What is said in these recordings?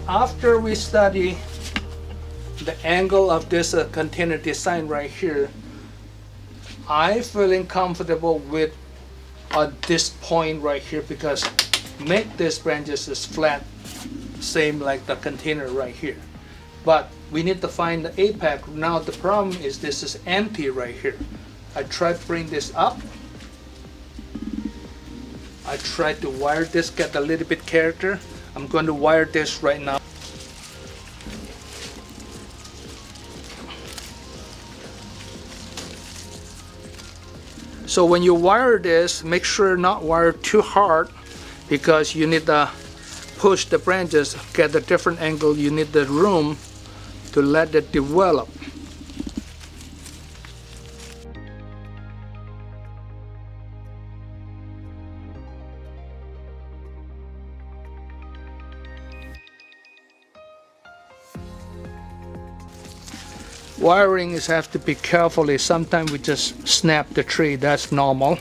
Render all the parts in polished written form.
after we study the angle of this container design right here, I feeling comfortable with this point right here, because make this branches as flat, same like the container right here. But we need to find the apex. Now the problem is this is empty right here. I try to bring this up. I try to wire this, get a little bit character. I'm going to wire this right now. So when you wire this, make sure not wire too hard, because you need to push the branches, get a different angle. You need the room to let it develop. Wiring is have to be carefully. Sometimes we just snap the tree. That's normal,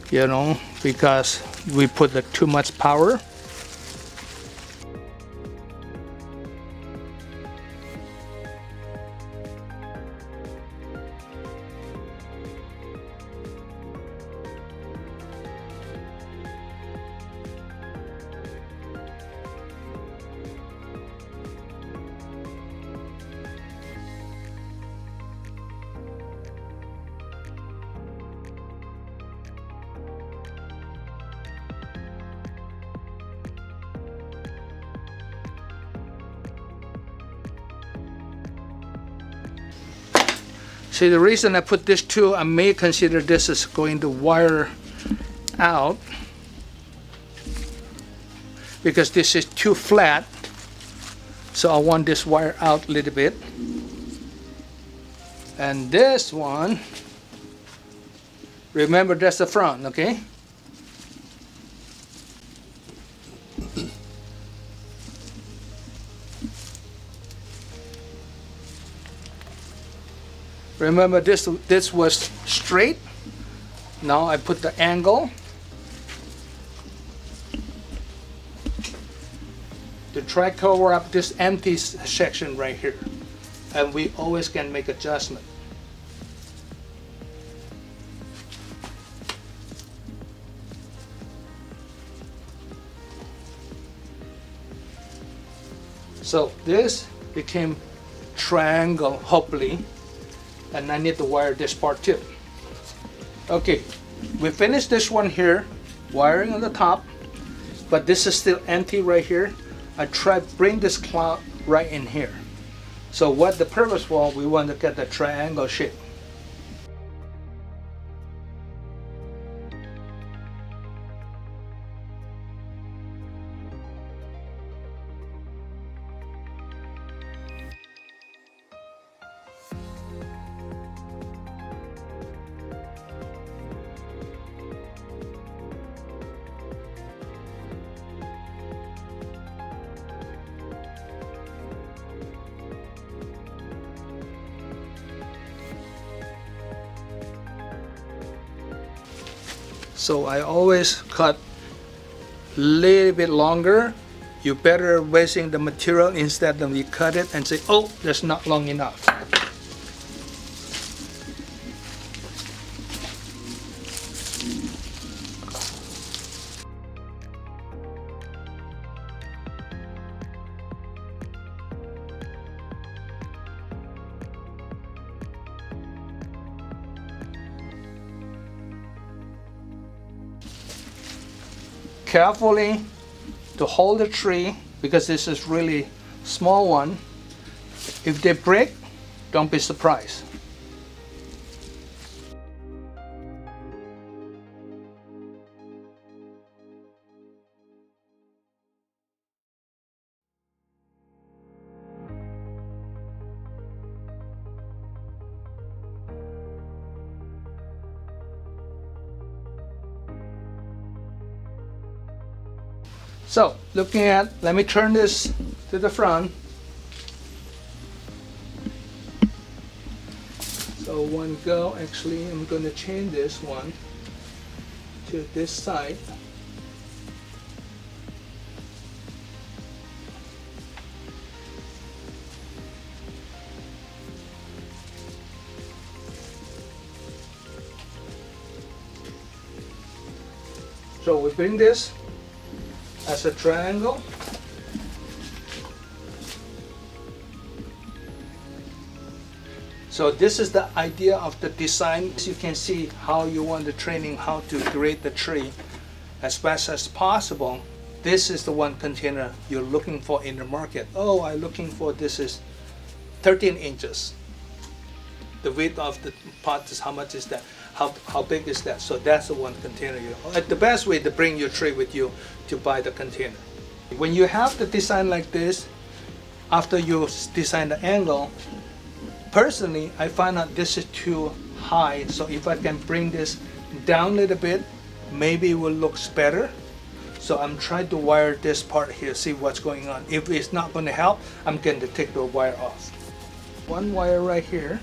you know, because we put too much power. See, the reason I put this too, I may consider this is going to wire out, because this is too flat. So I want this wire out a little bit. And this one, remember that's the front, okay? Remember this was straight. Now I put the angle to try cover up this empty section right here, and we always can make adjustment. So this became triangle, hopefully. And I need to wire this part too. Okay, we finished this one here, wiring on the top, but this is still empty right here. I try to bring this cloud right in here. So what the purpose was, we want to get the triangle shape. So I always cut a little bit longer. You better wasting the material instead of you cut it and say, oh, that's not long enough. Carefully to hold the tree, because this is really small one. If they break, don't be surprised. So looking at, let me turn this to the front. So one go, actually I'm going to change this one to this side. So we bring this as a triangle. So this is the idea of the design. As you can see how you want the training, how to create the tree as fast as possible. This is the one container you're looking for in the market. Oh, I'm looking for, this is 13 inches. The width of the pot is, how much is that? How big is that? So that's the one container. The best way to bring your tray with you to buy the container. When you have the design like this, after you design the angle, personally, I find out this is too high. So if I can bring this down a little bit, maybe it will look better. So I'm trying to wire this part here, see what's going on. If it's not going to help, I'm going to take the wire off. One wire right here.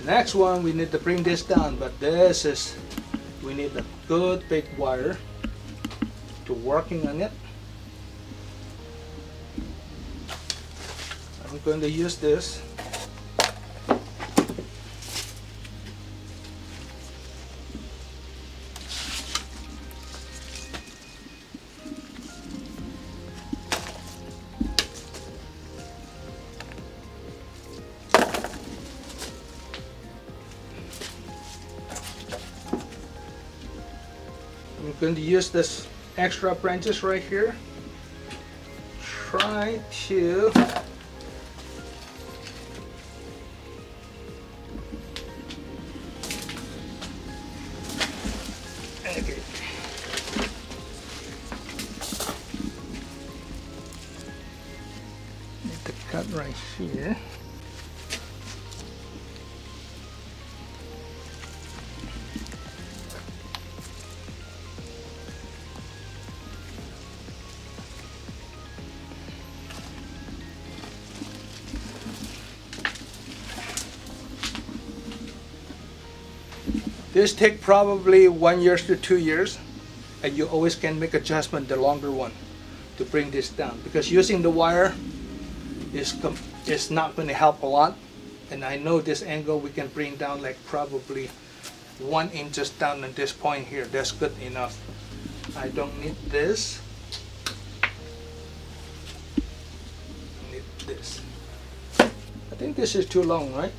Next one, we need to bring this down, but we need a good big wire to working on it. I'm going to use this. I'm going to use this extra branches right here. Try to okay. Need to cut right here. This take probably 1 year to 2 years, and you always can make adjustment the longer one to bring this down, because using the wire is not going to help a lot. And I know this angle we can bring down like probably 1 inch just down at this point here. That's good enough. I don't need this. I need this. I think this is too long, right?